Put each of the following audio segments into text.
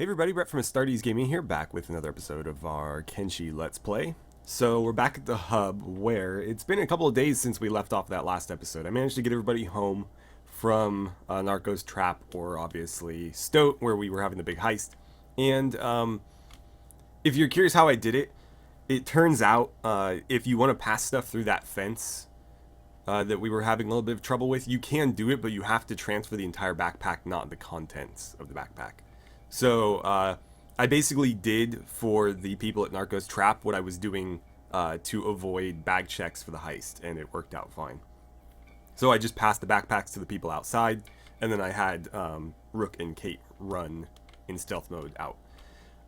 Hey everybody, Brett from AstartesGaming here, back with another episode of our Kenshi Let's Play. So we're back at the hub where it's been a couple of days since we left off that last episode. I managed to get everybody home from Narco's Trap, or obviously Stoat, where we were having the big heist. And if you're curious how I did it, it turns out if you want to pass stuff through that fence that we were having a little bit of trouble with, you can do it, but you have to transfer the entire backpack, not the contents of the backpack. So I basically did for the people at Narco's Trap what I was doing to avoid bag checks for the heist, and it worked out fine. So I just passed the backpacks to the people outside, and then I had Rook and Kate run in stealth mode out.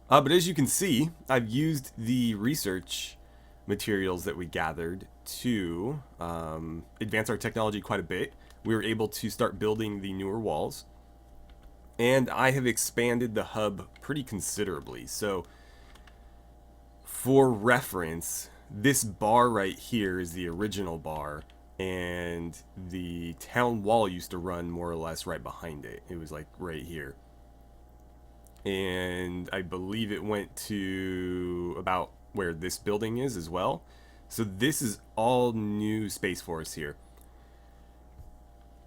But as you can see, I've used the research materials that we gathered to advance our technology quite a bit. We were able to start building the newer walls. And I have expanded the hub pretty considerably. So, for reference, this bar right here is the original bar, and the town wall used to run more or less right behind it. It was like right here. And I believe it went to about where this building is as well. So this is all new space for us here.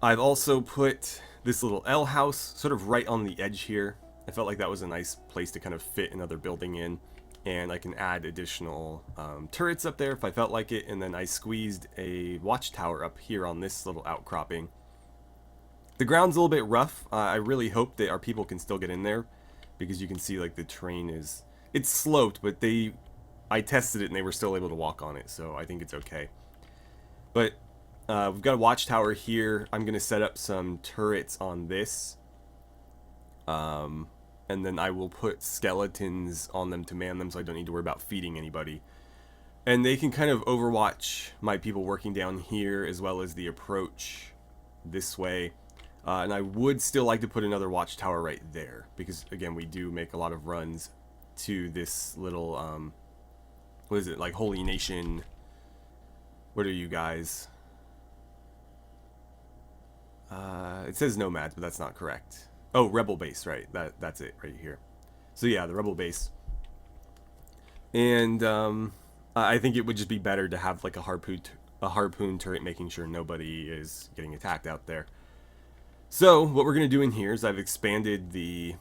I've also put this little L house sort of right on the edge here. I felt like that was a nice place to kind of fit another building in, and I can add additional turrets up there if I felt like it. And then I squeezed a watchtower up here on this little outcropping. The ground's a little bit rough. I really hope that our people can still get in there, because you can see like the terrain is, it's sloped, but I tested it and they were still able to walk on it, so I think it's okay. But we've got a watchtower here. I'm going to set up some turrets on this. And then I will put skeletons on them to man them, so I don't need to worry about feeding anybody. And they can kind of overwatch my people working down here, as well as the approach this way. And I would still like to put another watchtower right there, because again, we do make a lot of runs to this little, what is it, like Holy Nation. What are you guys? It says Nomads, but that's not correct. Oh, Rebel Base, right? That's it right here. So yeah, the Rebel Base. And I think it would just be better to have like a harpoon turret, making sure nobody is getting attacked out there. So what we're gonna do in here is I've expanded the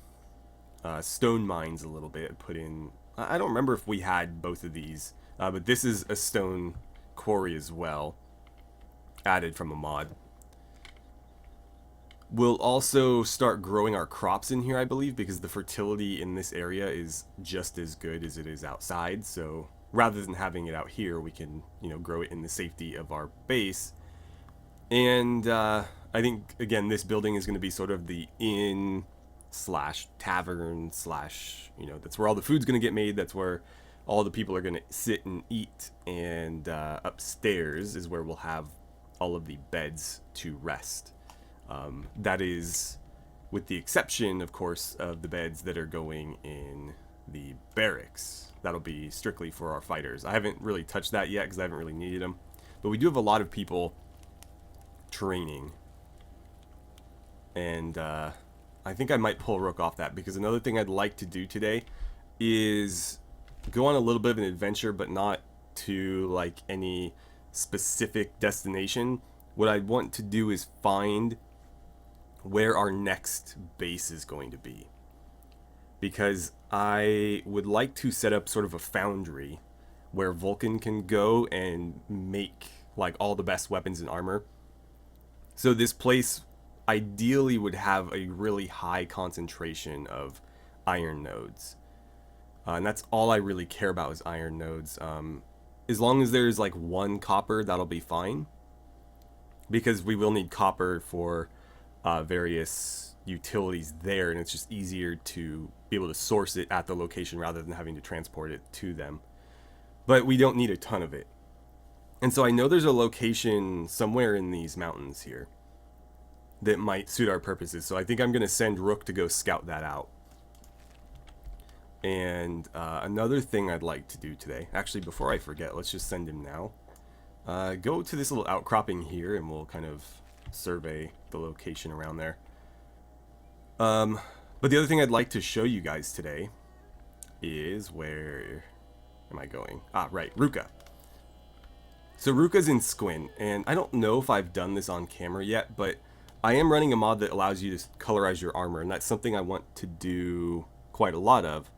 stone mines a little bit. Put in, I don't remember if we had both of these, but this is a stone quarry as well, added from a mod. We'll also start growing our crops in here, I believe, because the fertility in this area is just as good as it is outside. So rather than having it out here, we can, grow it in the safety of our base. And I think, again, this building is going to be sort of the inn slash tavern slash, that's where all the food's going to get made. That's where all the people are going to sit and eat. And upstairs is where we'll have all of the beds to rest. That is with the exception, of course, of the beds that are going in the barracks. That'll be strictly for our fighters. I haven't really touched that yet because I haven't really needed them. But we do have a lot of people training. And I think I might pull Rook off that, because another thing I'd like to do today is go on a little bit of an adventure, but not to like any specific destination. What I want to do is find where our next base is going to be, because I would like to set up sort of a foundry where Vulcan can go and make like all the best weapons and armor. So this place ideally would have a really high concentration of iron nodes, and that's all I really care about is iron nodes. As long as there's like one copper, that'll be fine, because we will need copper for various utilities there, and it's just easier to be able to source it at the location rather than having to transport it to them. But we don't need a ton of it. And so I know there's a location somewhere in these mountains here that might suit our purposes, so I think I'm going to send Rook to go scout that out. And another thing I'd like to do today, actually before I forget, let's just send him now. Go to this little outcropping here, and we'll kind of survey the location around there. But the other thing I'd like to show you guys today is where am I going? Ah, right, Ruka. So Ruka's in Squin, and I don't know if I've done this on camera yet, but I am running a mod that allows you to colorize your armor, and that's something I want to do quite a lot of.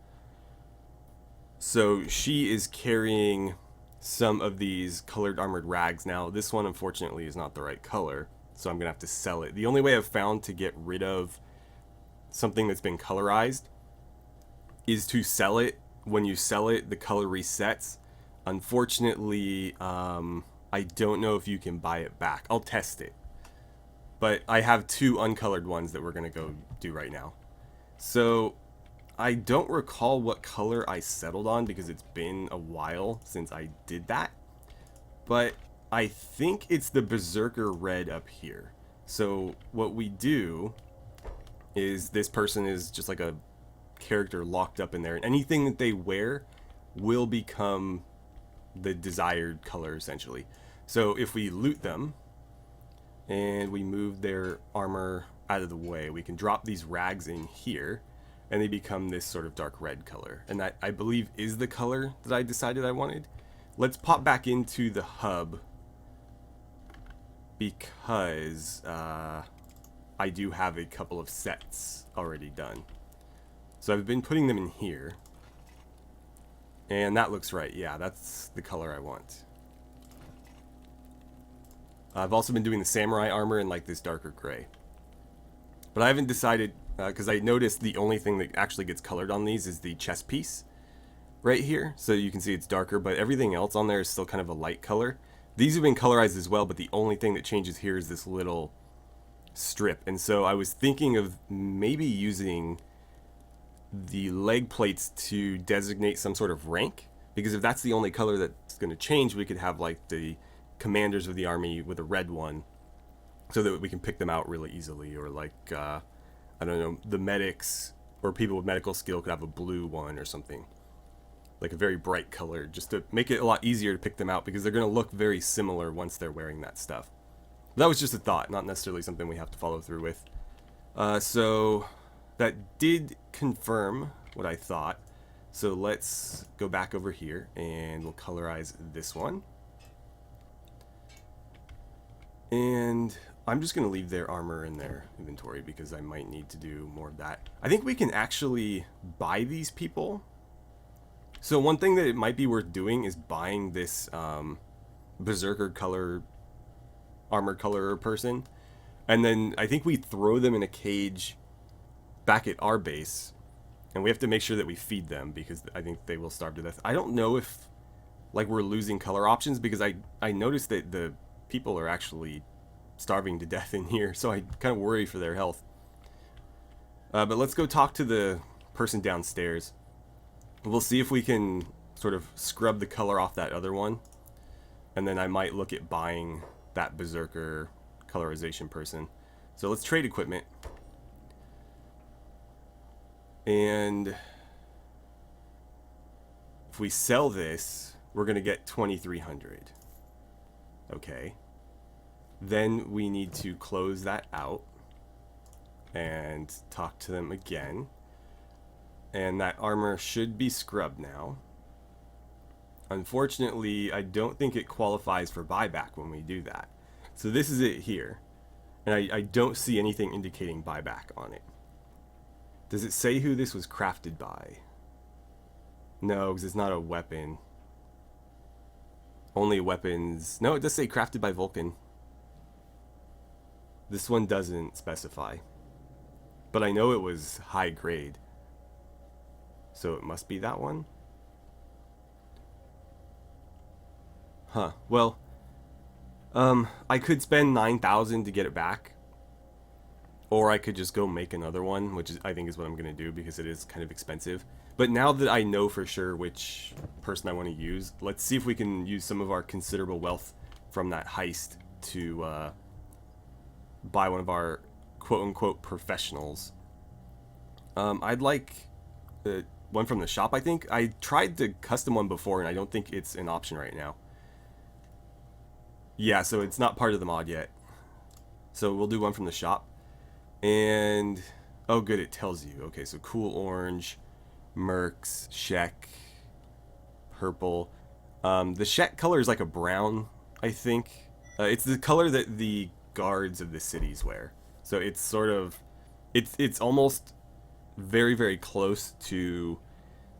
So she is carrying some of these colored armored rags. Now, this one unfortunately is not the right color, so I'm gonna have to sell it. The only way I've found to get rid of something that's been colorized is to sell it. When you sell it, the color resets. Unfortunately, I don't know if you can buy it back. I'll test it. But I have 2 uncolored ones that we're going to go do right now. So I don't recall what color I settled on because it's been a while since I did that. But I think it's the Berserker red up here. So what we do is this person is just like a character locked up in there, and anything that they wear will become the desired color essentially. So if we loot them and we move their armor out of the way, we can drop these rags in here and they become this sort of dark red color, and that I believe is the color that I decided I wanted. Let's pop back into the hub because I do have a couple of sets already done. So I've been putting them in here. And that looks right. Yeah, that's the color I want. I've also been doing the samurai armor in like this darker gray. But I haven't decided, because I noticed the only thing that actually gets colored on these is the chest piece right here. So you can see it's darker, but everything else on there is still kind of a light color. These have been colorized as well, but the only thing that changes here is this little strip. And so I was thinking of maybe using the leg plates to designate some sort of rank, because if that's the only color that's going to change, we could have like the commanders of the army with a red one so that we can pick them out really easily, or like I don't know, the medics or people with medical skill could have a blue one or something, like a very bright color, just to make it a lot easier to pick them out, because they're going to look very similar once they're wearing that stuff. That was just a thought, not necessarily something we have to follow through with. So that did confirm what I thought. So let's go back over here and we'll colorize this one. And I'm just going to leave their armor in their inventory because I might need to do more of that. I think we can actually buy these people. So one thing that it might be worth doing is buying this Berserker color, armor color person. And then I think we throw them in a cage back at our base, and we have to make sure that we feed them because I think they will starve to death. I don't know if like we're losing color options, because I noticed that the people are actually starving to death in here, so I kind of worry for their health. But let's go talk to the person downstairs. We'll see if we can sort of scrub the color off that other one, and then I might look at buying that Berserker colorization person. So let's trade equipment. And if we sell this, we're going to get 2,300. Okay. Then we need to close that out and talk to them again. And that armor should be scrubbed now. Unfortunately, I don't think it qualifies for buyback when we do that. So this is it here. And I don't see anything indicating buyback on it. Does it say who this was crafted by? No, because it's not a weapon. Only weapons. No, it does say crafted by Vulcan. This one doesn't specify. But I know it was high grade. So it must be that one? Huh. Well, I could spend 9,000 to get it back. Or I could just go make another one, which I think is what I'm going to do because it is kind of expensive. But now that I know for sure which person I want to use, let's see if we can use some of our considerable wealth from that heist to buy one of our quote-unquote professionals. I'd like one from the shop, I think. I tried to custom one before, and I don't think it's an option right now. Yeah, so it's not part of the mod yet. So we'll do one from the shop. And Oh, good, it tells you. Okay, so cool orange, mercs, Shek, purple. The Shek color is like a brown, I think. It's the color that the guards of the cities wear. So it's sort of, it's almost very, very close to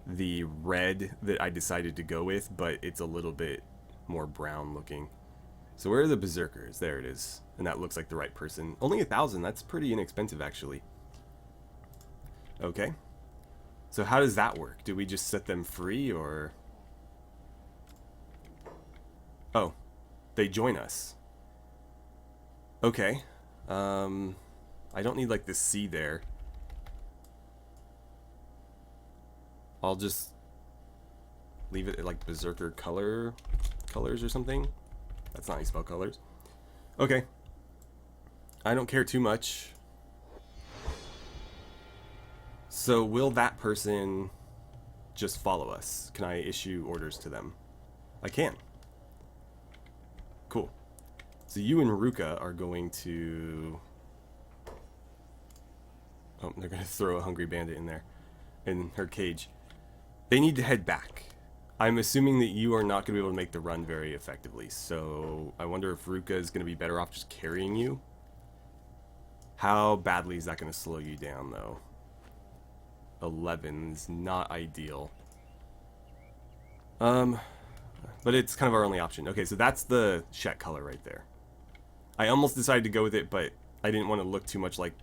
the red that I decided to go with, but it's a little bit more brown looking. So where are the berserkers? There it is. And that looks like the right person. Only 1,000. That's pretty inexpensive, actually. Okay. So how does that work? Do we just set them free, or... Oh. They join us. Okay. I don't need, like, the C there. I'll just leave it at, like, berserker colors or something. That's not how you spell colors. Okay. I don't care too much. So will that person just follow us? Can I issue orders to them? I can. Cool. So you and Ruka are going to... Oh, they're going to throw a hungry bandit in there. In her cage. They need to head back. I'm assuming that you are not going to be able to make the run very effectively. So I wonder if Ruka is going to be better off just carrying you. How badly is that going to slow you down, though? 11 is not ideal. But it's kind of our only option. Okay, so that's the Shek color right there. I almost decided to go with it, but I didn't want to look too much like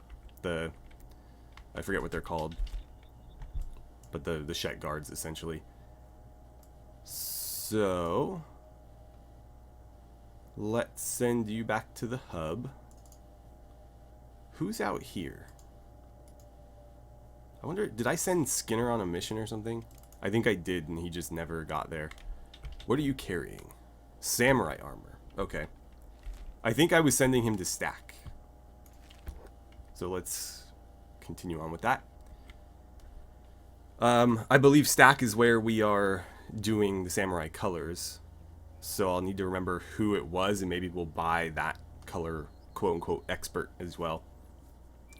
the... I forget what they're called. But the Shek guards, essentially. So... let's send you back to the hub. Who's out here? I wonder, did I send Skinner on a mission or something? I think I did, and he just never got there. What are you carrying? Samurai armor. Okay. I think I was sending him to Stack. So let's continue on with that. I believe Stack is where we are doing the samurai colors. So I'll need to remember who it was, and maybe we'll buy that color, quote-unquote, expert as well.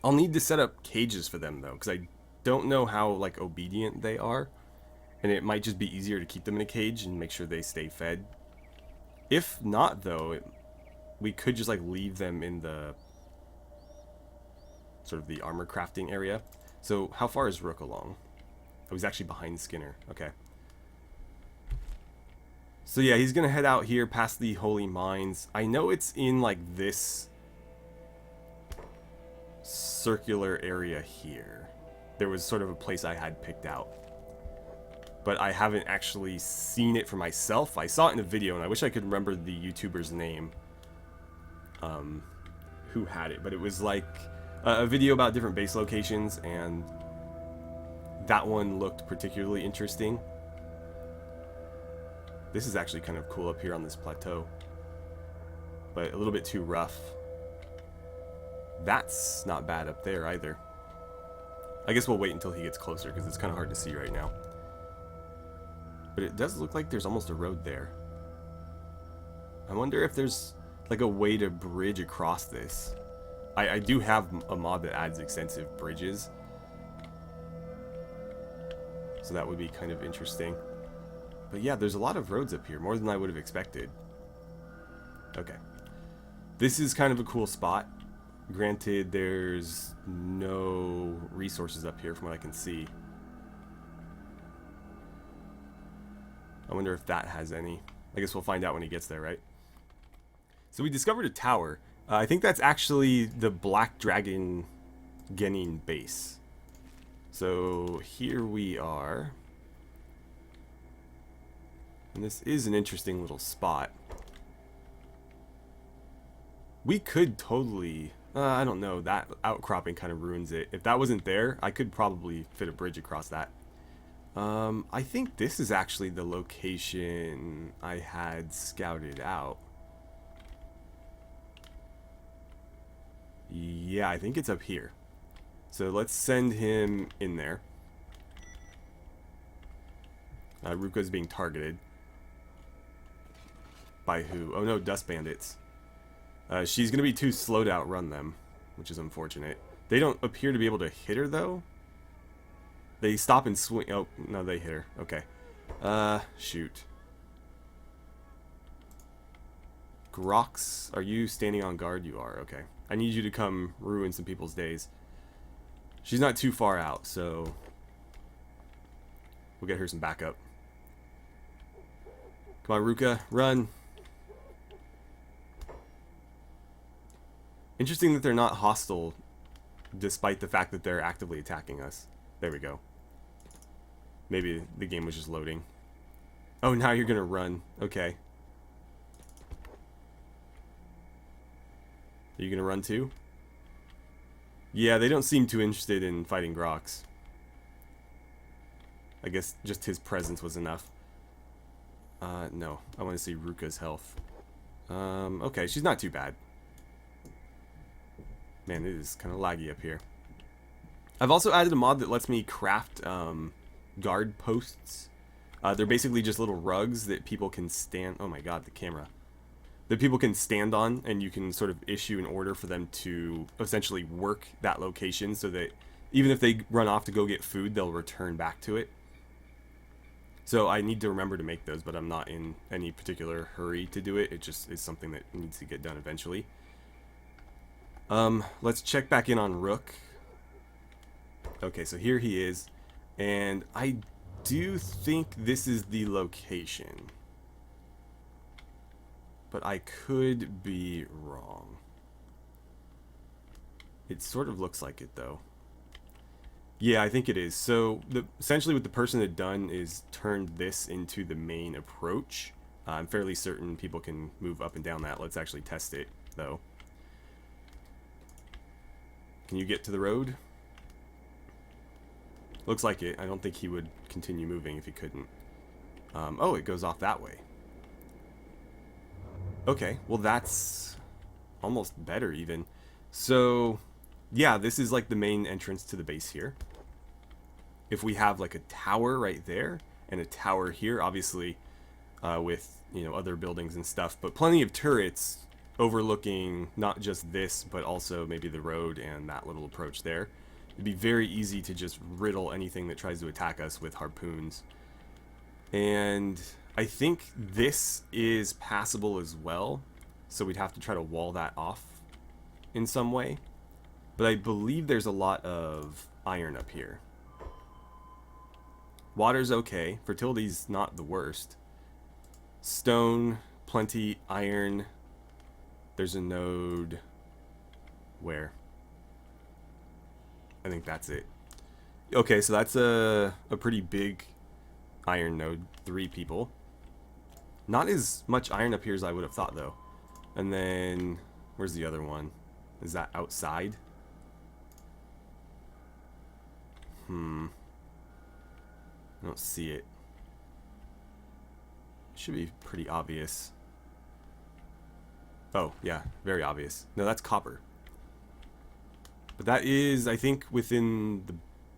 I'll need to set up cages for them, though, because I don't know how, like, obedient they are. And it might just be easier to keep them in a cage and make sure they stay fed. If not, though, we could just, like, leave them in the... sort of the armor crafting area. So, how far is Rook along? Oh, he's actually behind Skinner. Okay. So, yeah, he's going to head out here past the Holy Mines. I know it's in, like, this... circular area here. There was sort of a place I had picked out, but I haven't actually seen it for myself. I saw it in a video, and I wish I could remember the YouTuber's name who had it, but it was like a video about different base locations, and that one looked particularly interesting. This is actually kind of cool up here on this plateau, but a little bit too rough. That's not bad up there either. I guess we'll wait until he gets closer, because it's kind of hard to see right now. But it does look like there's almost a road there. I wonder if there's like a way to bridge across this. I do have a mod that adds extensive bridges, so that would be kind of interesting. But yeah, there's a lot of roads up here, more than I would have expected. Okay. This is kind of a cool spot. Granted, there's no resources up here from what I can see. I wonder if that has any. I guess we'll find out when he gets there, right? So we discovered a tower. I think that's actually the Black Dragon Genin base. So here we are. And this is an interesting little spot. We could totally... I don't know, that outcropping kind of ruins it. If that wasn't there, I could probably fit a bridge across that. I think this is actually the location I had scouted out. Yeah, I think it's up here. So let's send him in there. Ruka's being targeted. By who? Oh no, dust bandits. She's going to be too slow to outrun them, which is unfortunate. They don't appear to be able to hit her, though. They stop and swing. Oh, no, they hit her. Okay. Shoot. Grox, are you standing on guard? You are. Okay. I need you to come ruin some people's days. She's not too far out, so we'll get her some backup. Come on, Ruka, run. Interesting that they're not hostile, despite the fact that they're actively attacking us. There we go. Maybe the game was just loading. Oh, now you're gonna run. Okay. Are you gonna run too? Yeah, they don't seem too interested in fighting Grox. I guess just his presence was enough. No. I want to see Ruka's health. Okay, she's not too bad. Man, it is kind of laggy up here. I've also added a mod that lets me craft guard posts. They're basically just little rugs that people can stand... Oh my god, the camera. That people can stand on, and you can sort of issue an order for them to essentially work that location so that even if they run off to go get food, they'll return back to it. So I need to remember to make those, but I'm not in any particular hurry to do it. It just is something that needs to get done eventually. Let's check back in on Rook. Okay, so here he is. And I do think this is the location. But I could be wrong. It sort of looks like it, though. Yeah, I think it is. So, essentially what the person had done is turned this into the main approach. I'm fairly certain people can move up and down that. Let's actually test it, though. Can you get to the road? Looks like it. I don't think he would continue moving if he couldn't. Oh, it goes off that way. Okay, well that's almost better even. So, yeah, this is like the main entrance to the base here. If we have like a tower right there and a tower here, obviously with, you know, other buildings and stuff, but plenty of turrets overlooking not just this, but also maybe the road and that little approach there. It'd be very easy to just riddle anything that tries to attack us with harpoons. And I think this is passable as well, so we'd have to try to wall that off in some way. But I believe there's a lot of iron up here. Water's okay. Fertility's not the worst. Stone, plenty, iron. There's a node. Where? I think that's it. Okay, so that's a pretty big iron node. 3 people. Not as much iron up here as I would have thought, though. And then, where's the other one? Is that outside? I don't see it. Should be pretty obvious. Oh, yeah, very obvious. No, that's copper. But that is, I think, within the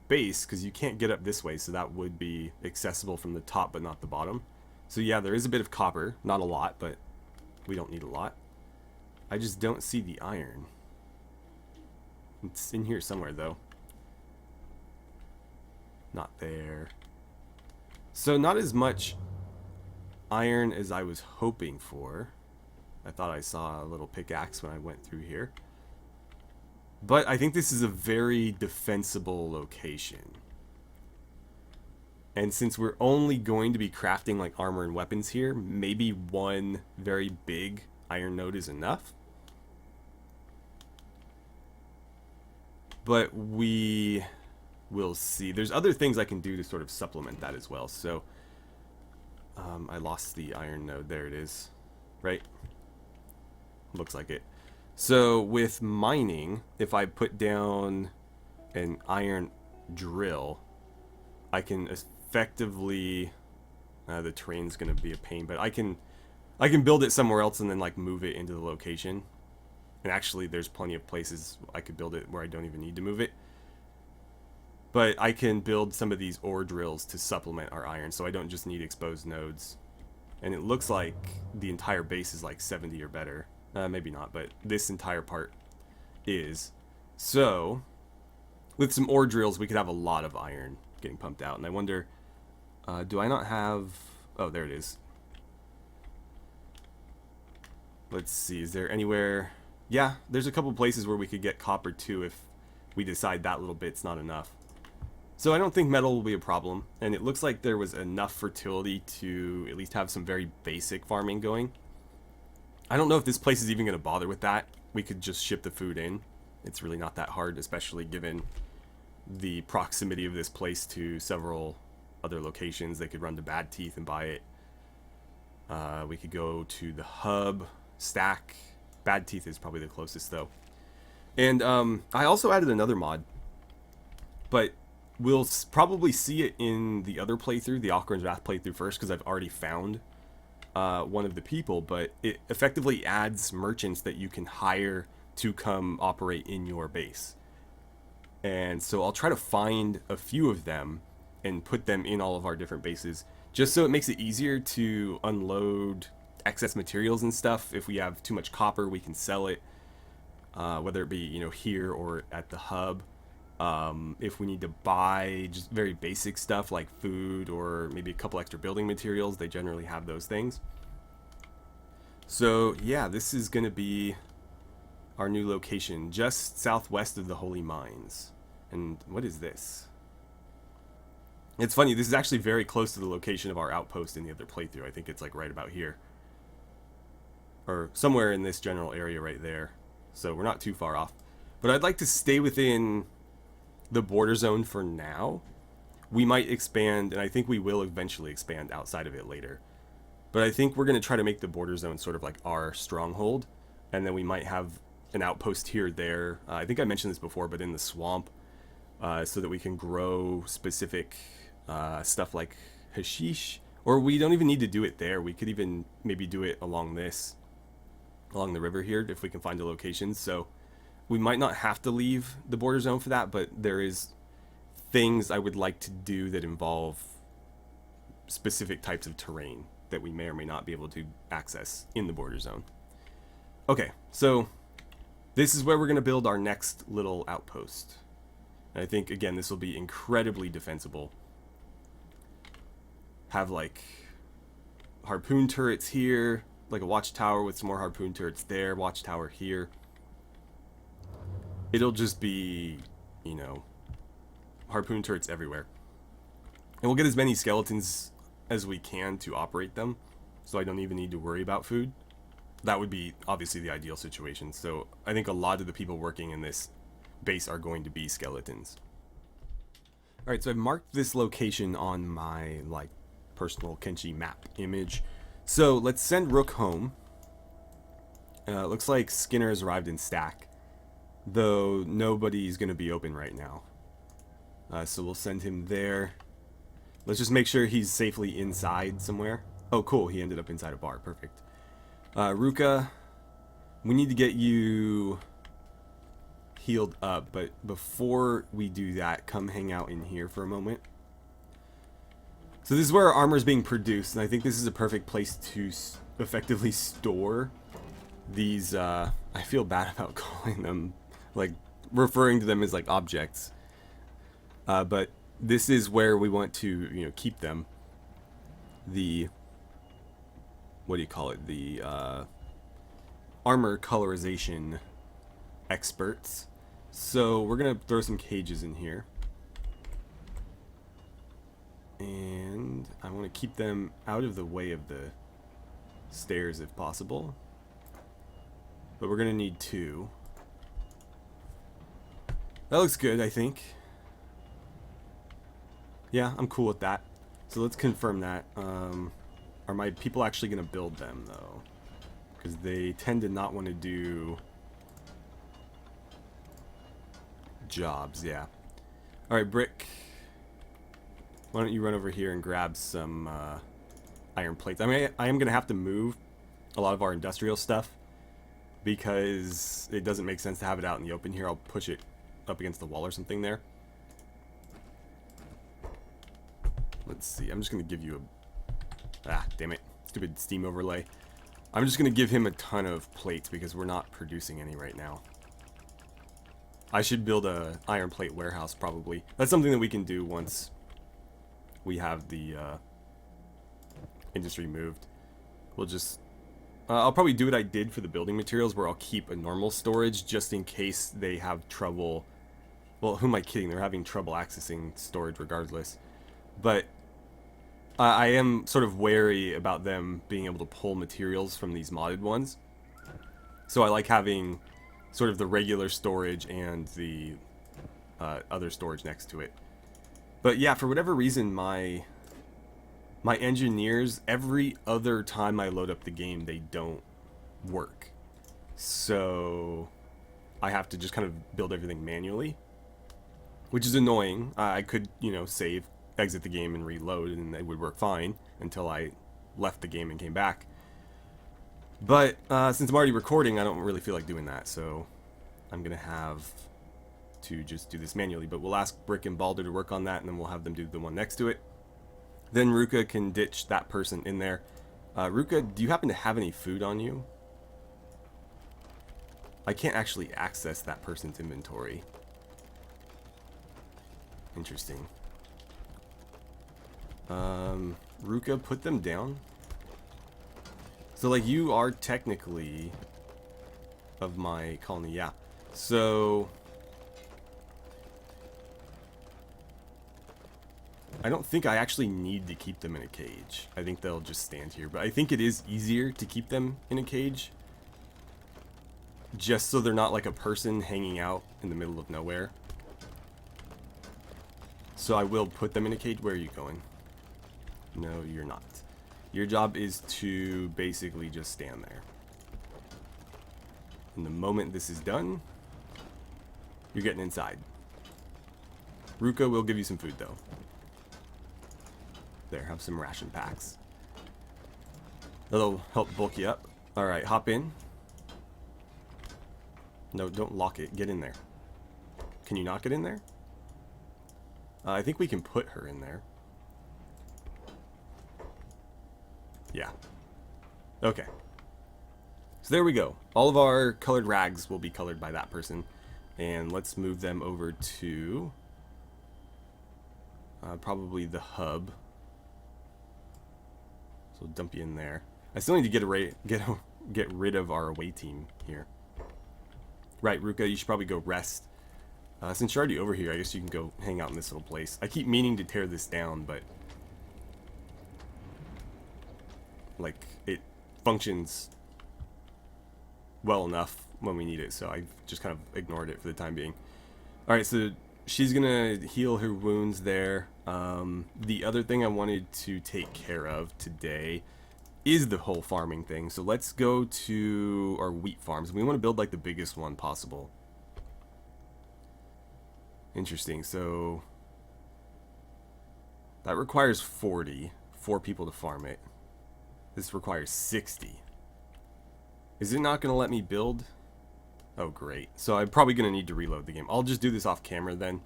base, because you can't get up this way, so that would be accessible from the top, but not the bottom. So yeah, there is a bit of copper. Not a lot, but we don't need a lot. I just don't see the iron. It's in here somewhere, though. Not there. So not as much iron as I was hoping for. I thought I saw a little pickaxe when I went through here. But I think this is a very defensible location. And since we're only going to be crafting like armor and weapons here, maybe one very big iron node is enough. But we will see. There's other things I can do to sort of supplement that as well. So I lost the iron node. There it is. Right? Looks like it. So with mining, if I put down an iron drill, I can effectively... the terrain's going to be a pain, but I can build it somewhere else and then like move it into the location. And actually there's plenty of places I could build it where I don't even need to move it. But I can build some of these ore drills to supplement our iron, so I don't just need exposed nodes. And it looks like the entire base is like 70 or better. Maybe not, but this entire part is. So, with some ore drills, we could have a lot of iron getting pumped out. And I wonder, do I not have... Oh, there it is. Let's see, is there anywhere... Yeah, there's a couple places where we could get copper too if we decide that little bit's not enough. So I don't think metal will be a problem, and it looks like there was enough fertility to at least have some very basic farming going. I don't know if this place is even going to bother with that. We could just ship the food in. It's really not that hard, especially given the proximity of this place to several other locations. They could run to Bad Teeth and buy it. We could go to the hub, stack. Bad Teeth is probably the closest though. And I also added another mod, but we'll probably see it in the other playthrough, the Ocarin's Wrath playthrough first, because I've already found one of the people, but it effectively adds merchants that you can hire to come operate in your base. And so I'll try to find a few of them and put them in all of our different bases, just so it makes it easier to unload excess materials and stuff. If we have too much copper, we can sell it, whether it be, you know, here or at the hub. If we need to buy just very basic stuff like food or maybe a couple extra building materials, they generally have those things. So yeah, this is going to be our new location, just southwest of the Holy Mines. And what is this? It's funny, this is actually very close to the location of our outpost in the other playthrough. I think it's like right about here, or somewhere in this general area right there. So we're not too far off, but I'd like to stay within the border zone for now. We might expand, and I think we will eventually expand outside of it later, but I think we're going to try to make the border zone sort of like our stronghold, and then we might have an outpost here or there. I think I mentioned this before, but in the swamp, so that we can grow specific stuff like hashish, or we don't even need to do it there. We could even maybe do it along the river here if we can find a location. So we might not have to leave the border zone for that, but there is things I would like to do that involve specific types of terrain that we may or may not be able to access in the border zone. Okay, so this is where we're going to build our next little outpost. And I think, again, this will be incredibly defensible. Have like harpoon turrets here, like a watchtower with some more harpoon turrets there, watchtower here. It'll just be, you know, harpoon turrets everywhere. And we'll get as many skeletons as we can to operate them, so I don't even need to worry about food. That would be obviously the ideal situation. So I think a lot of the people working in this base are going to be skeletons. Alright, so I've marked this location on my like personal Kenshi map image. So let's send Rook home. Looks like Skinner has arrived in Stack, though nobody's going to be open right now. So we'll send him there. Let's just make sure he's safely inside somewhere. Oh, cool. He ended up inside a bar. Perfect. Ruka, we need to get you healed up, but before we do that, come hang out in here for a moment. So this is where our armor is being produced, and I think this is a perfect place to effectively store these, I feel bad about calling them, like, referring to them as, like, objects. But this is where we want to, you know, keep them. The, what do you call it? The, armor colorization experts. So we're going to throw some cages in here. And I want to keep them out of the way of the stairs if possible. But we're going to need 2. That looks good, I think. Yeah, I'm cool with that. So let's confirm that. Are my people actually going to build them, though? Because they tend to not want to do jobs, yeah. Alright, Brick. Why don't you run over here and grab some iron plates? I mean, I am going to have to move a lot of our industrial stuff because it doesn't make sense to have it out in the open here. I'll push it up against the wall or something there. Let's see. I'm just going to give you a... Ah, damn it. Stupid Steam overlay. I'm just going to give him a ton of plates because we're not producing any right now. I should build a iron plate warehouse probably. That's something that we can do once we have the industry moved. We'll just I'll probably do what I did for the building materials, where I'll keep a normal storage just in case they have trouble. Well, who am I kidding? They're having trouble accessing storage regardless. But I am sort of wary about them being able to pull materials from these modded ones. So I like having sort of the regular storage and the other storage next to it. But yeah, for whatever reason, my engineers, every other time I load up the game, they don't work. So I have to just kind of build everything manually, which is annoying. I could, save, exit the game and reload, and it would work fine until I left the game and came back. But since I'm already recording, I don't really feel like doing that, so I'm going to have to just do this manually. But we'll ask Brick and Balder to work on that, and then we'll have them do the one next to it. Then Ruka can ditch that person in there. Ruka, do you happen to have any food on you? I can't actually access that person's inventory. Interesting. Ruka, put them down. So, like, you are technically of my colony, yeah. So I don't think I actually need to keep them in a cage. I think they'll just stand here. But I think it is easier to keep them in a cage, just so they're not like a person hanging out in the middle of nowhere. So I will put them in a cage. Where are you going? No, you're not. Your job is to basically just stand there. And the moment this is done, you're getting inside. Ruka will give you some food though. There, have some ration packs. That'll help bulk you up. Alright, hop in. No, don't lock it. Get in there. Can you not get in there? I think we can put her in there. Yeah. Okay. So there we go. All of our colored rags will be colored by that person. And let's move them over to probably the hub. So we'll dump you in there. I still need to get rid of our away team here. Right, Ruka, you should probably go rest. Since you're already over here, I guess you can go hang out in this little place. I keep meaning to tear this down, but like, it functions well enough when we need it, so I've just kind of ignored it for the time being. Alright, so she's gonna heal her wounds there. The other thing I wanted to take care of today is the whole farming thing. So let's go to our wheat farms. We want to build like the biggest one possible. Interesting. So that requires 4 people to farm it. This requires 60. Is it not going to let me build? Oh, great. So I'm probably going to need to reload the game. I'll just do this off camera then.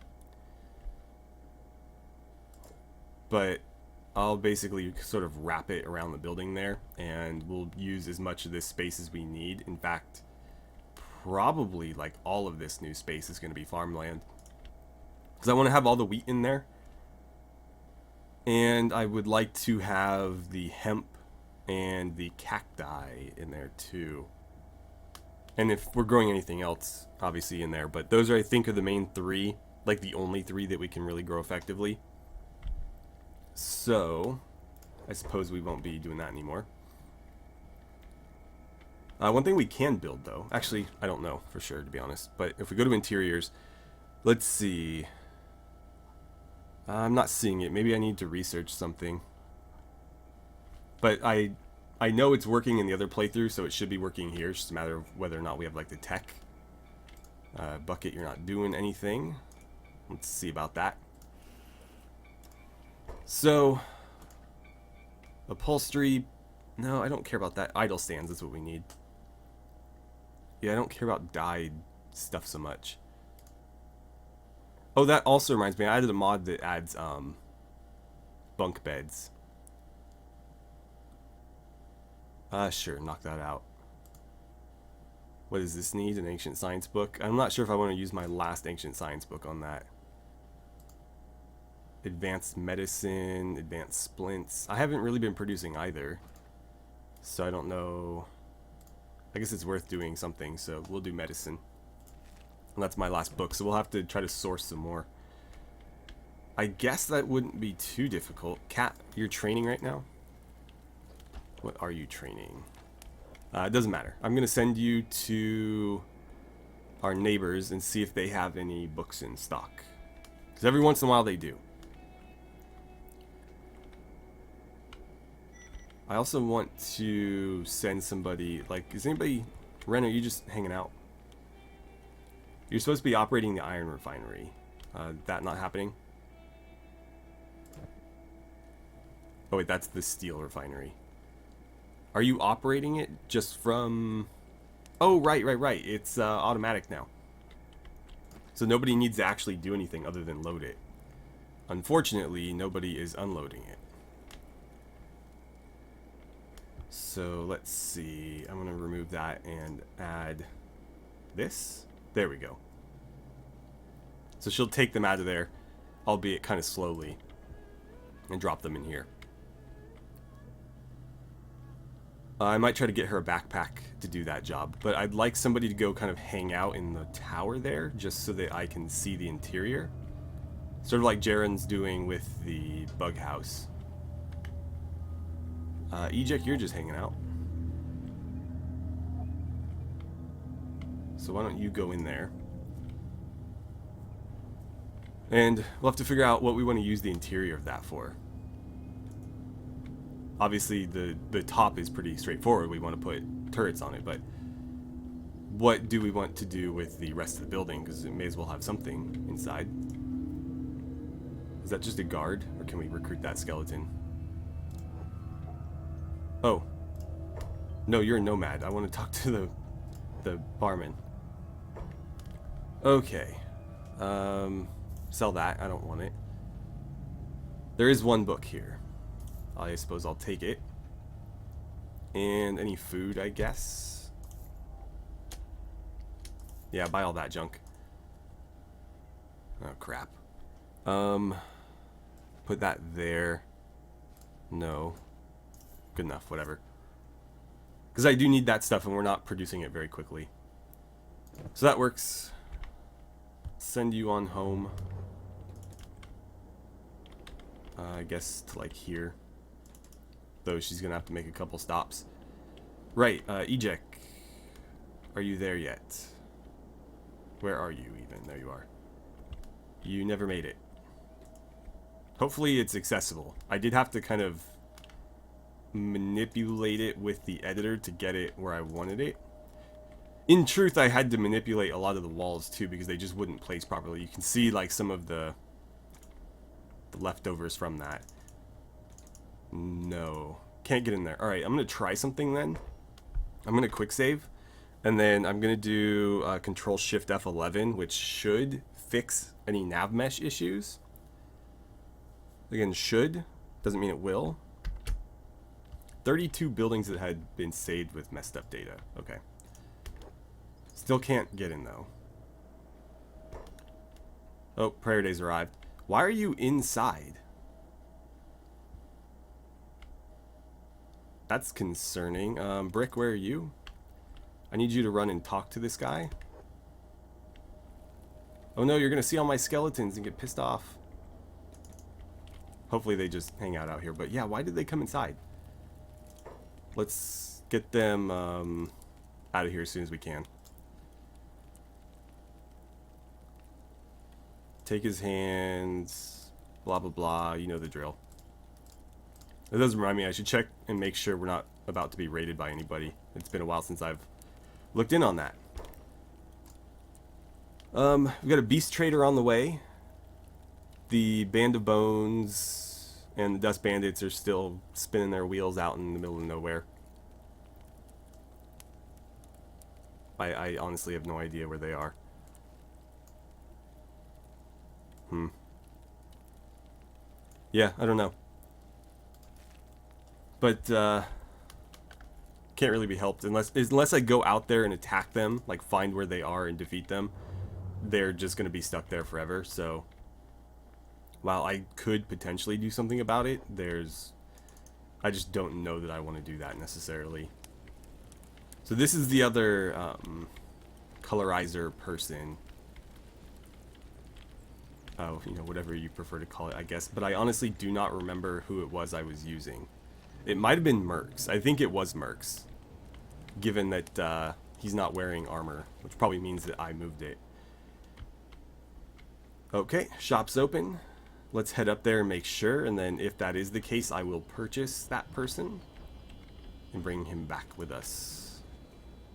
But I'll basically sort of wrap it around the building there, and we'll use as much of this space as we need. In fact, probably like all of this new space is going to be farmland, because I want to have all the wheat in there, and I would like to have the hemp and the cacti in there too. And if we're growing anything else, obviously in there, but those are, I think, are the main 3, like the only 3 that we can really grow effectively. So I suppose we won't be doing that anymore. One thing we can build though, actually I don't know for sure, to be honest, but if we go to interiors, let's see. I'm not seeing it. Maybe I need to research something. But I know it's working in the other playthrough, so it should be working here. It's just a matter of whether or not we have like the tech. Bucket, you're not doing anything. Let's see about that. So, upholstery, no, I don't care about that. Idle stands, that's what we need. Yeah, I don't care about dyed stuff so much. Oh, that also reminds me, I added a mod that adds bunk beds. Sure, knock that out. What does this need? An ancient science book? I'm not sure if I want to use my last ancient science book on that. Advanced medicine, advanced splints. I haven't really been producing either, so I don't know. I guess it's worth doing something, so we'll do medicine. And that's my last book, so we'll have to try to source some more. I guess that wouldn't be too difficult. Cat, you're training right now? What are you training? It doesn't matter. I'm going to send you to our neighbors and see if they have any books in stock. Because every once in a while they do. I also want to send somebody, like, is anybody... Ren, are you just hanging out? You're supposed to be operating the iron refinery. That not happening? Oh wait, that's the steel refinery. Are you operating it just from... Oh, right. It's automatic now. So nobody needs to actually do anything other than load it. Unfortunately, nobody is unloading it. So let's see. I'm going to remove that and add this. There we go. So she'll take them out of there, albeit kind of slowly, and drop them in here. I might try to get her a backpack to do that job, but I'd like somebody to go kind of hang out in the tower there, just so that I can see the interior. Sort of like Jaren's doing with the bug house. Ejek, you're just hanging out. So why don't you go in there? And we'll have to figure out what we want to use the interior of that for. Obviously, the top is pretty straightforward. We want to put turrets on it, but what do we want to do with the rest of the building? Because it may as well have something inside. Is that just a guard, or can we recruit that skeleton? Oh. No, you're a nomad. I want to talk to the barman. Okay. Sell that. I don't want it. There is one book here. I suppose I'll take it. And any food, I guess. Yeah, buy all that junk. Oh, crap. Put that there. No. Good enough, whatever. Because I do need that stuff, and we're not producing it very quickly. So that works. Send you on home. I guess to, like, here. Though she's going to have to make a couple stops. Right, Ejek. Are you there yet? Where are you, even? There you are. You never made it. Hopefully it's accessible. I did have to kind of manipulate it with the editor to get it where I wanted it. In truth, I had to manipulate a lot of the walls too because they just wouldn't place properly. You can see like some of the leftovers from that. No, can't get in there. Alright, I'm gonna try something then. I'm gonna quick save, and then I'm gonna do Control Shift F11, which should fix any nav mesh issues. Again, should doesn't mean it will. 32 buildings that had been saved with messed up data. Okay. Still can't get in though. Oh, prayer days arrived. Why are you inside? That's concerning. Brick, where are you? I need you to run and talk to this guy. Oh no, you're gonna see all my skeletons and get pissed off. Hopefully they just hang out here. But yeah, why did they come inside? Let's get them out of here as soon as we can. Take his hands, blah blah blah, you know the drill. It does remind me, I should check and make sure we're not about to be raided by anybody. It's been a while since I've looked in on that. We've got a beast trader on the way. The Band of Bones and the Dust Bandits are still spinning their wheels out in the middle of nowhere. I honestly have no idea where they are. Yeah, I don't know. But, can't really be helped unless I go out there and attack them, like find where they are and defeat them. They're just going to be stuck there forever. So while I could potentially do something about it, I just don't know that I want to do that necessarily. So this is the other colorizer person. Oh, you know, whatever you prefer to call it, I guess. But I honestly do not remember who it was I was using. It might have been Mercs. I think it was Mercs, given that he's not wearing armor, which probably means that I moved it. Okay, shop's open. Let's head up there and make sure, and then if that is the case, I will purchase that person and bring him back with us.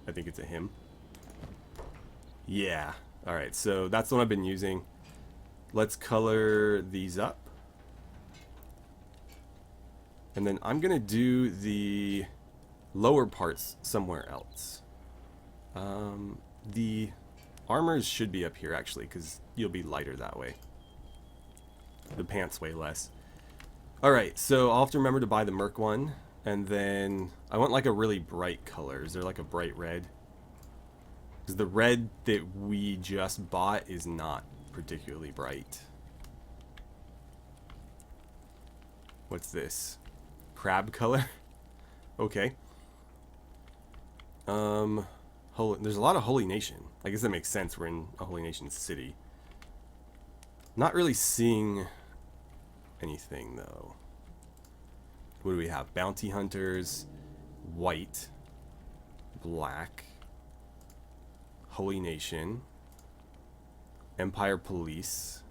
I think it's a him. Yeah. Alright, so that's the one I've been using. Let's color these up. And then I'm going to do the lower parts somewhere else. The armors should be up here, actually, because you'll be lighter that way. The pants way less. Alright, so I'll have to remember to buy the Merc one. And then I want like a really bright color. Is there like a bright red? Because the red that we just bought is not particularly bright. What's this? Crab color? Okay. There's a lot of Holy Nation. I guess that makes sense. We're in a Holy Nation city. Not really seeing anything though. What do we have? Bounty hunters, white, black, Holy Nation, Empire Police,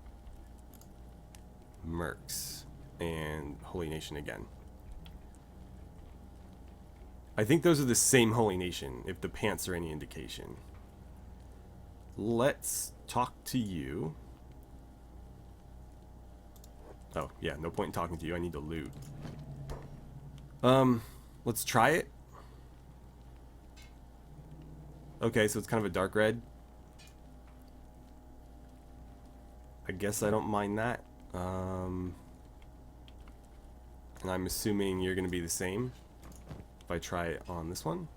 Mercs, and Holy Nation again. I think those are the same Holy Nation, if the pants are any indication. Let's talk to you. Oh, yeah, no point in talking to you. I need to loot. Let's try it. Okay, so it's kind of a dark red. I guess I don't mind that. And I'm assuming you're going to be the same if I try it on this one.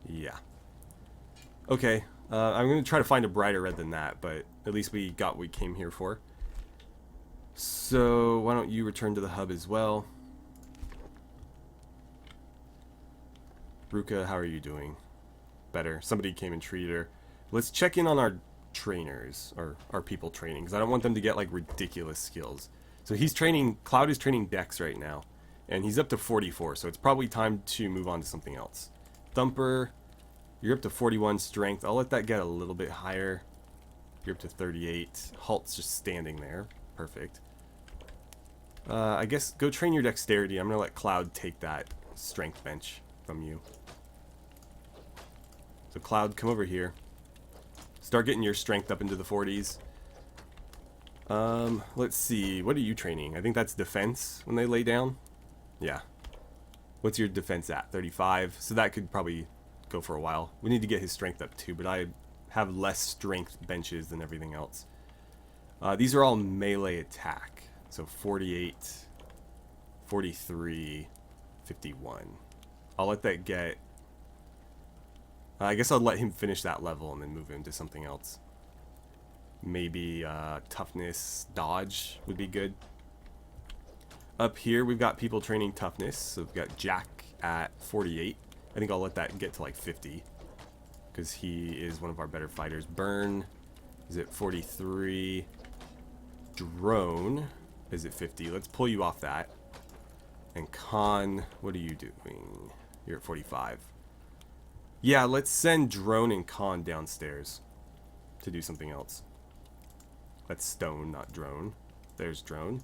Yeah. Okay, I'm going to try to find a brighter red than that, but at least we got what we came here for. So why don't you return to the hub as well? Ruka, how are you doing? Better. Somebody came and treated her. Let's check in on our trainers, or our people training, because I don't want them to get like ridiculous skills. So he's training, Cloud is training Dex right now, and he's up to 44, so it's probably time to move on to something else. Thumper, you're up to 41 strength. I'll let that get a little bit higher. You're up to 38. Halt's just standing there. Perfect. I guess go train your dexterity. I'm going to let Cloud take that strength bench from you. So Cloud, come over here. Start getting your strength up into the 40s. Let's see. What are you training? I think that's defense when they lay down. Yeah. What's your defense at? 35. So that could probably go for a while. We need to get his strength up too, but I have less strength benches than everything else. These are all melee attack. So 48, 43, 51. I'll let that get... I guess I'll let him finish that level and then move him to something else. Maybe toughness, dodge would be good. Up here we've got people training toughness. So we've got Jack at 48. I think I'll let that get to like 50, because he is one of our better fighters. Burn is at 43. Drone is at 50. Let's pull you off that. And Con, what are you doing? You're at 45. Yeah, let's send Drone and Con downstairs to do something else. That's Stone, not Drone. There's Drone.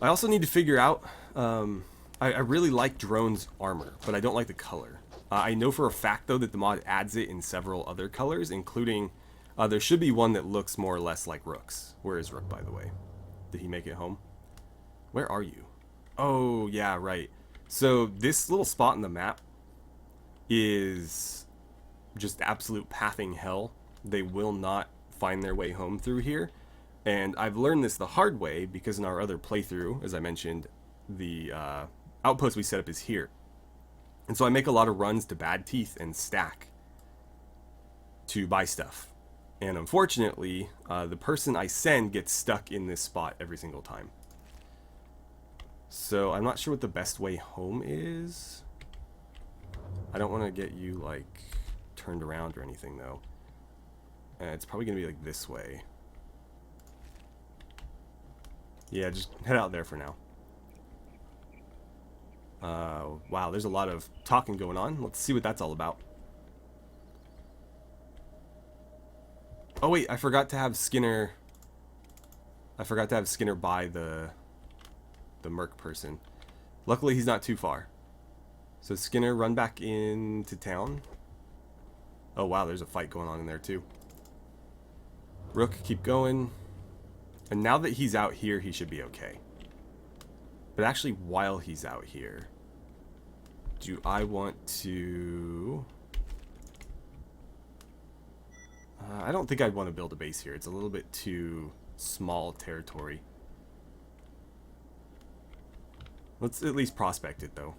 I also need to figure out... I really like Drone's armor, but I don't like the color. I know for a fact, though, that the mod adds it in several other colors, including... there should be one that looks more or less like Rook's. Where is Rook, by the way? Did he make it home? Where are you? Oh, yeah, right. So this little spot in the map is just absolute pathing hell. They will not find their way home through here. And I've learned this the hard way, because in our other playthrough, as I mentioned, the outpost we set up is here. And so I make a lot of runs to Bad Teeth and Stack to buy stuff. And unfortunately, the person I send gets stuck in this spot every single time. So I'm not sure what the best way home is. I don't want to get you, like, turned around or anything, though. It's probably going to be, like, this way. Yeah, just head out there for now. Wow, there's a lot of talking going on. Let's see what that's all about. Oh, wait, I forgot to have Skinner... I forgot to have Skinner buy the merc person. Luckily, he's not too far. So Skinner, run back into town. Oh, wow, there's a fight going on in there, too. Rook, keep going. And now that he's out here, he should be okay. But actually, while he's out here, do I want to... I don't think I'd want to build a base here. It's a little bit too small territory. Let's at least prospect it, though.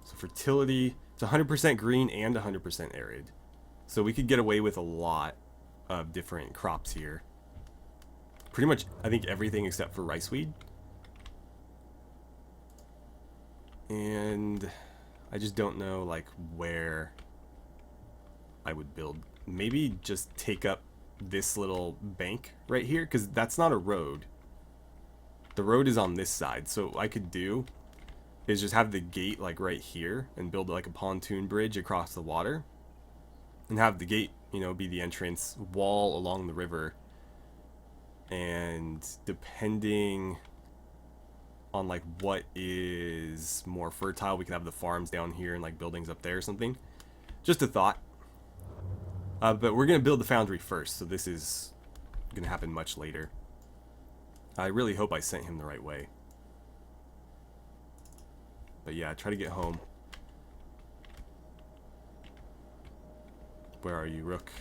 So fertility, it's 100% green and 100% arid. So we could get away with a lot of different crops here. Pretty much, I think, everything except for riceweed. And I just don't know, like, where I would build. Maybe just take up this little bank right here, because that's not a road. The road is on this side, so what I could do is just have the gate, like, right here, and build, like, a pontoon bridge across the water. And have the gate, you know, be the entrance wall along the river. And depending on, like, what is more fertile, we could have the farms down here and, like, buildings up there or something. Just a thought. But we're going to build the foundry first, so this is going to happen much later. I really hope I sent him the right way. But yeah, try to get home. Where are you, Rook?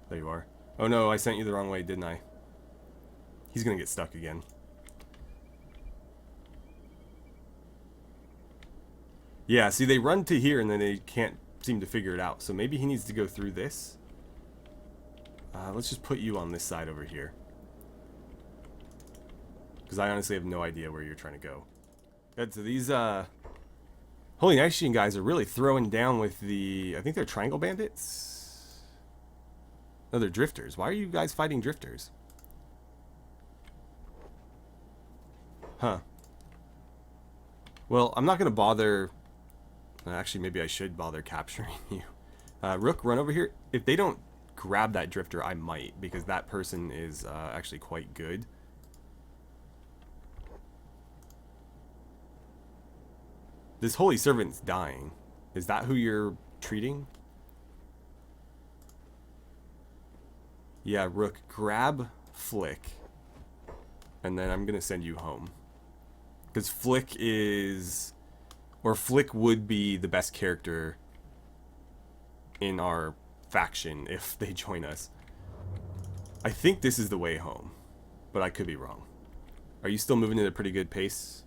There you are. Oh no, I sent you the wrong way, didn't I? He's going to get stuck again. Yeah, see, they run to here and then they can't seem to figure it out. So maybe he needs to go through this. Let's just put you on this side over here. Because I honestly have no idea where you're trying to go. Good, so these Holy Nitrogen guys are really throwing down with the... I think they're Triangle Bandits? No, they're Drifters. Why are you guys fighting Drifters? Huh. Well, I'm not going to bother... Actually, maybe I should bother capturing you. Rook, run over here. If they don't grab that Drifter, I might, because that person is actually quite good. This Holy Servant's dying. Is that who you're treating? Yeah, Rook, grab Flick. And then I'm going to send you home. Because Flick is... Or Flick would be the best character in our faction if they join us. I think this is the way home, but I could be wrong. Are you still moving at a pretty good pace?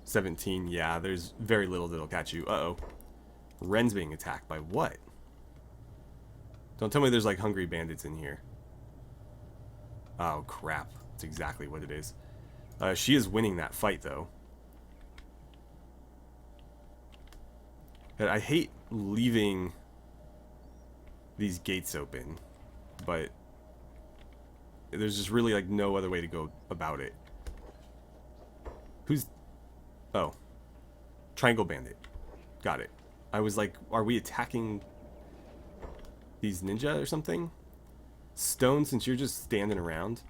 17, yeah, there's very little that'll catch you. Uh-oh. Ren's being attacked by what? Don't tell me there's like hungry bandits in here. Oh, crap. That's exactly what it is. She is winning that fight, though. I hate leaving these gates open, but there's just really like no other way to go about it. Who's... Oh. Triangle Bandit. Got it. I was like, are we attacking these ninja or something? Stone, since you're just standing around,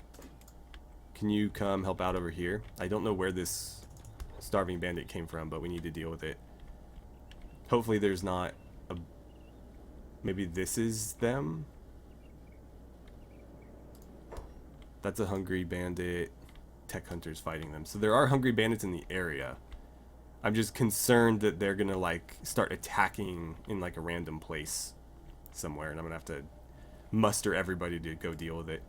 can you come help out over here? I don't know where this starving bandit came from, but we need to deal with it. Hopefully there's not a... Maybe this is them? That's a hungry bandit. Tech hunters fighting them. So there are hungry bandits in the area. I'm just concerned that they're gonna like start attacking in like a random place somewhere, and I'm gonna have to muster everybody to go deal with it.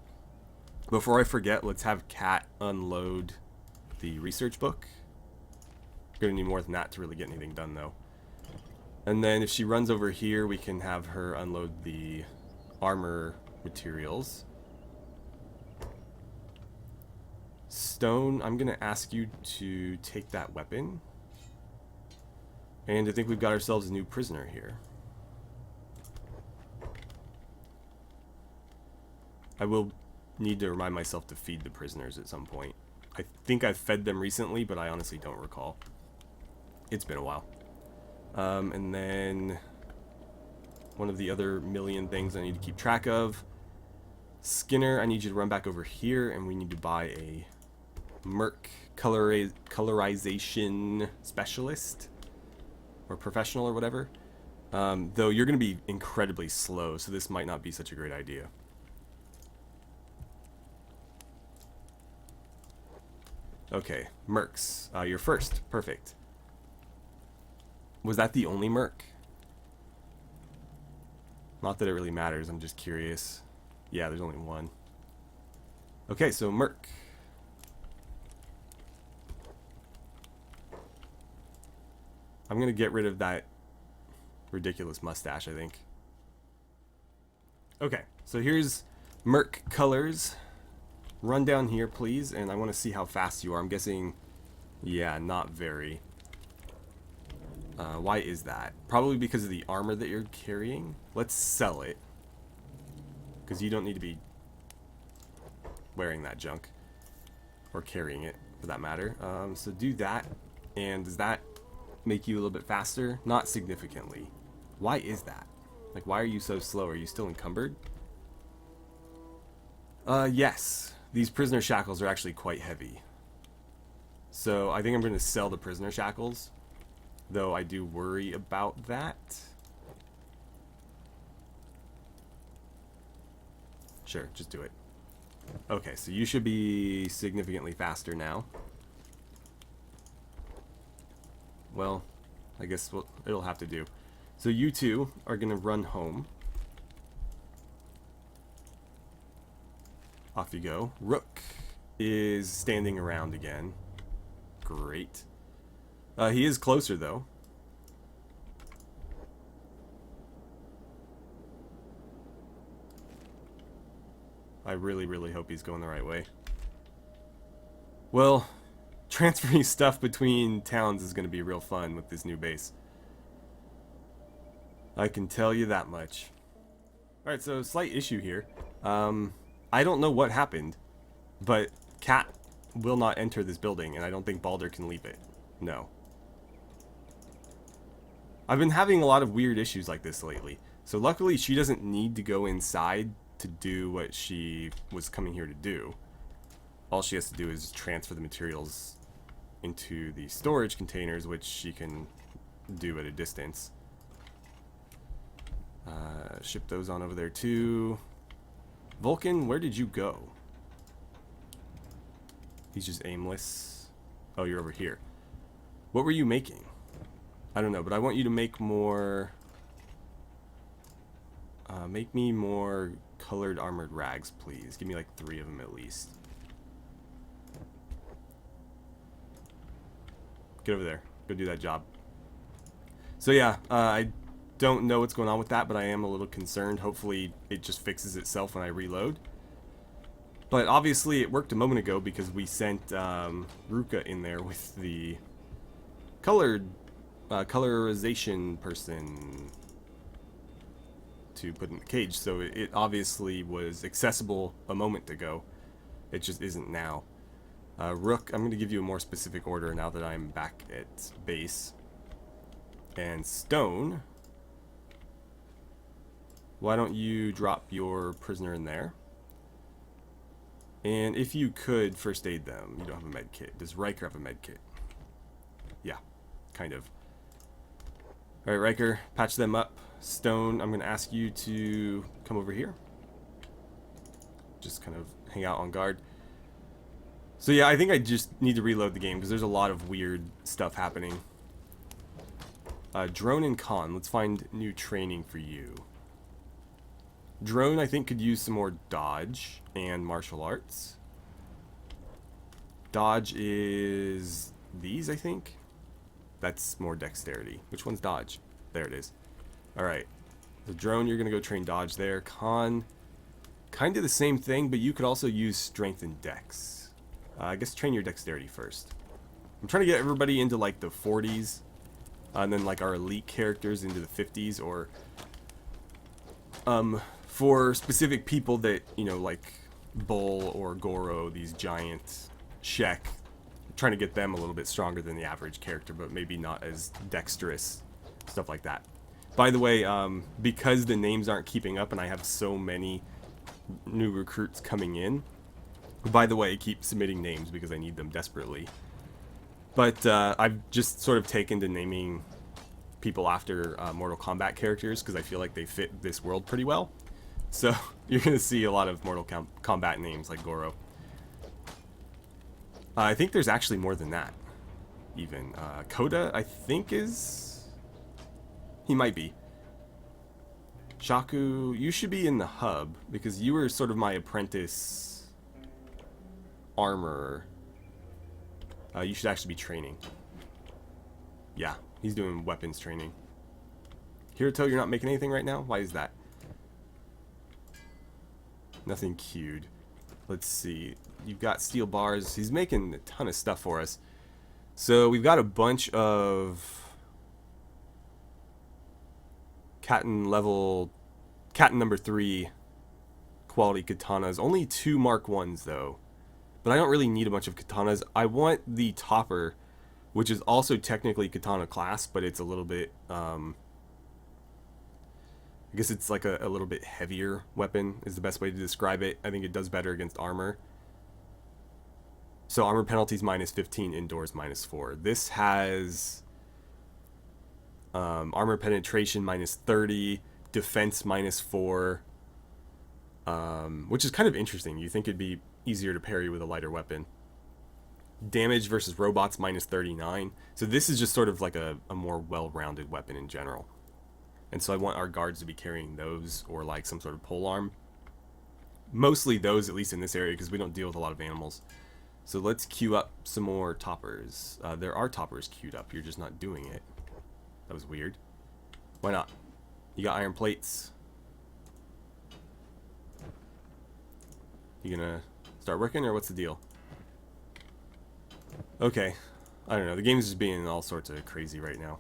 Before I forget, let's have Cat unload the research book. We're going to need more than that to really get anything done, though. And then if she runs over here, we can have her unload the armor materials. Stone, I'm going to ask you to take that weapon. And I think we've got ourselves a new prisoner here. I will need to remind myself to feed the prisoners at some point. I think I've fed them recently, but I honestly don't recall. It's been a while. And then one of the other million things I need to keep track of. Skinner, I need you to run back over here, and we need to buy a Merc colorization specialist or professional or whatever. Though you're going to be incredibly slow, so this might not be such a great idea. Okay, Mercs. You're first. Perfect. Was that the only Merc? Not that it really matters, I'm just curious. Yeah, there's only one. Okay, so Merc. I'm gonna get rid of that ridiculous mustache, I think. Okay, so here's Merc colors. Run down here, please, and I want to see how fast you are. I'm guessing, yeah, not very. Why is that? Probably because of the armor that you're carrying. Let's sell it, because you don't need to be wearing that junk, or carrying it, for that matter. So do that, and does that make you a little bit faster? Not significantly. Why is that? Like, why are you so slow? Are you still encumbered? Yes. These prisoner shackles are actually quite heavy. So I think I'm going to sell the prisoner shackles, though I do worry about that. Sure, just do it. Okay, so you should be significantly faster now. Well, I guess it'll have to do. So you two are going to run home. Off you go. Rook is standing around again. Great. He is closer, though. I really, really hope he's going the right way. Well, transferring stuff between towns is going to be real fun with this new base. I can tell you that much. Alright, so slight issue here. I don't know what happened, but Cat will not enter this building, and I don't think Balder can leave it. No. I've been having a lot of weird issues like this lately, so luckily she doesn't need to go inside to do what she was coming here to do. All she has to do is transfer the materials into the storage containers, which she can do at a distance. Ship those on over there too. Vulcan, where did you go? He's just aimless. Oh, you're over here. What were you making? I don't know, but I want you to make more... make me more colored armored rags, please. Give me like 3 of them at least. Get over there. Go do that job. So yeah, I don't know what's going on with that, but I am a little concerned. Hopefully it just fixes itself when I reload. But obviously it worked a moment ago because we sent Ruka in there with the colorization person to put in the cage. So it obviously was accessible a moment ago. It just isn't now. Rook, I'm going to give you a more specific order now that I'm back at base. And Stone, why don't you drop your prisoner in there? And if you could, first aid them. You don't have a med kit. Does Riker have a med kit? Yeah, kind of. Alright, Riker, patch them up. Stone, I'm going to ask you to come over here. Just kind of hang out on guard. So yeah, I think I just need to reload the game because there's a lot of weird stuff happening. Drone and Con, let's find new training for you. Drone, I think, could use some more dodge and martial arts. Dodge is these, I think. That's more dexterity. Which one's dodge? There it is. Alright. The drone, you're going to go train dodge there. Con, kind of the same thing, but you could also use strength and dex. I guess train your dexterity first. I'm trying to get everybody into like the 40s. And then like our elite characters into the 50s. Or for specific people that, you know, like Bull or Goro, these giant Shek, trying to get them a little bit stronger than the average character, but maybe not as dexterous, stuff like that. By the way, because the names aren't keeping up and I have so many new recruits coming in, by the way, I keep submitting names because I need them desperately. But I've just sort of taken to naming people after Mortal Kombat characters because I feel like they fit this world pretty well. So you're going to see a lot of Mortal Kombat names like Goro. I think there's actually more than that, even. Koda, I think, is... He might be. Shaku, you should be in the hub, because you were sort of my apprentice armorer. You should actually be training. Yeah, he's doing weapons training. Hiruto, you're not making anything right now? Why is that? Nothing queued. Let's see. You've got steel bars. He's making a ton of stuff for us. So we've got a bunch of Katten number 3 quality katanas. Only 2 Mark 1s though. But I don't really need a bunch of katanas. I want the topper, which is also technically katana class, but it's a little bit I guess it's like a little bit heavier weapon is the best way to describe it. I think it does better against armor. So armor penalties -15, indoors -4. This has armor penetration -30, defense -4, which is kind of interesting. You think it'd be easier to parry with a lighter weapon. Damage versus robots -39. So this is just sort of like a more well-rounded weapon in general. And so I want our guards to be carrying those or like some sort of polearm. Mostly those, at least in this area, because we don't deal with a lot of animals. So let's queue up some more toppers. There are toppers queued up. You're just not doing it. That was weird. Why not? You got iron plates. You gonna start working or what's the deal? Okay. I don't know. The game's just being all sorts of crazy right now.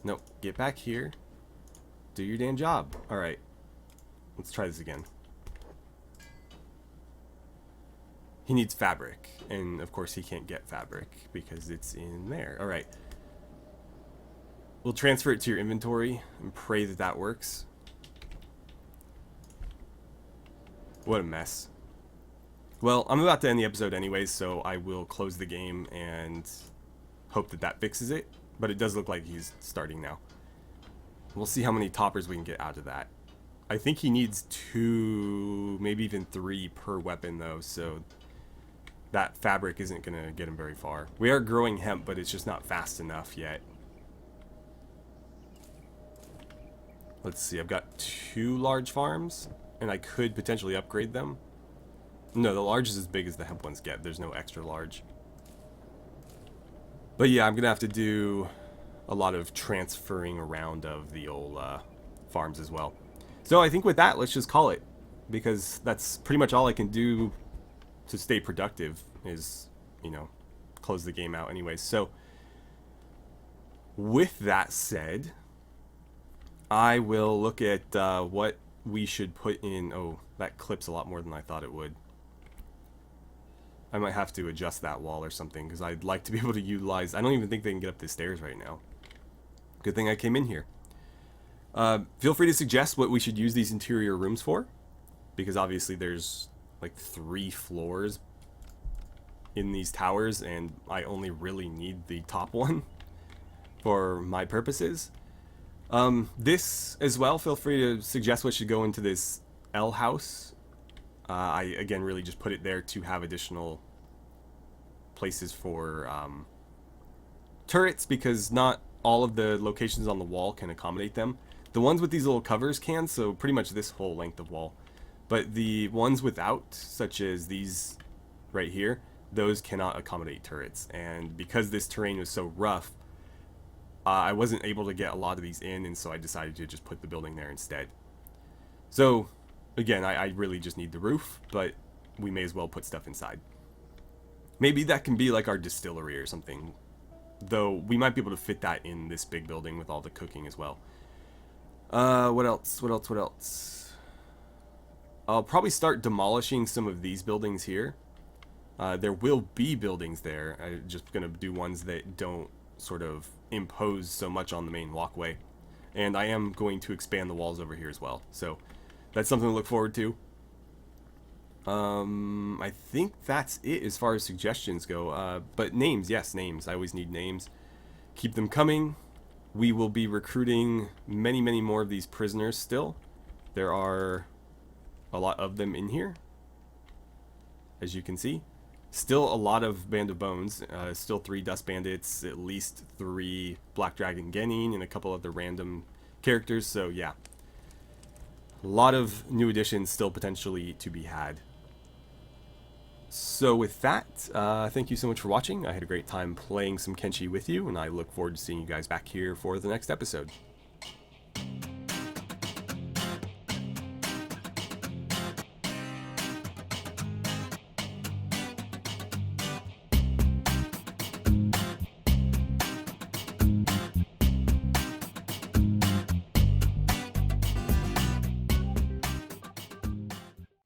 Nope. Get back here. Do your damn job. Alright. Let's try this again. He needs fabric. And of course he can't get fabric because it's in there. Alright. We'll transfer it to your inventory and pray that that works. What a mess. Well, I'm about to end the episode anyways, so I will close the game and hope that that fixes it. But it does look like he's starting now. We'll see how many toppers we can get out of that. I think he needs 2, maybe even 3 per weapon though, so that fabric isn't going to get him very far. We are growing hemp, but it's just not fast enough yet. Let's see, I've got 2 large farms, and I could potentially upgrade them. No, the large is as big as the hemp ones get. There's no extra large. But yeah, I'm going to have to do a lot of transferring around of the old farms as well. So I think with that, let's just call it. Because that's pretty much all I can do to stay productive is, you know, close the game out anyways. So with that said, I will look at what we should put in. Oh, that clips a lot more than I thought it would. I might have to adjust that wall or something because I'd like to be able to utilize... I don't even think they can get up the stairs right now. Good thing I came in here. Feel free to suggest what we should use these interior rooms for. Because obviously there's like 3 floors in these towers and I only really need the top one for my purposes. This as well, feel free to suggest what should go into this L house. I, again, really just put it there to have additional places for turrets, because not all of the locations on the wall can accommodate them. The ones with these little covers can, so pretty much this whole length of wall. But the ones without, such as these right here, those cannot accommodate turrets. And because this terrain was so rough, I wasn't able to get a lot of these in, and so I decided to just put the building there instead. So, again, I really just need the roof, but we may as well put stuff inside. Maybe that can be like our distillery or something, though we might be able to fit that in this big building with all the cooking as well. What else? I'll probably start demolishing some of these buildings here. There will be buildings there. I'm just going to do ones that don't sort of impose so much on the main walkway. And I am going to expand the walls over here as well. So that's something to look forward to. I think that's it as far as suggestions go. But names, yes, names. I always need names. Keep them coming. We will be recruiting many, many more of these prisoners still. There are a lot of them in here, as you can see. Still a lot of Band of Bones, still 3 Dust Bandits, at least 3 Black Dragon Genin, and a couple other random characters, so yeah. A lot of new additions still potentially to be had. So with that, thank you so much for watching. I had a great time playing some Kenshi with you, and I look forward to seeing you guys back here for the next episode.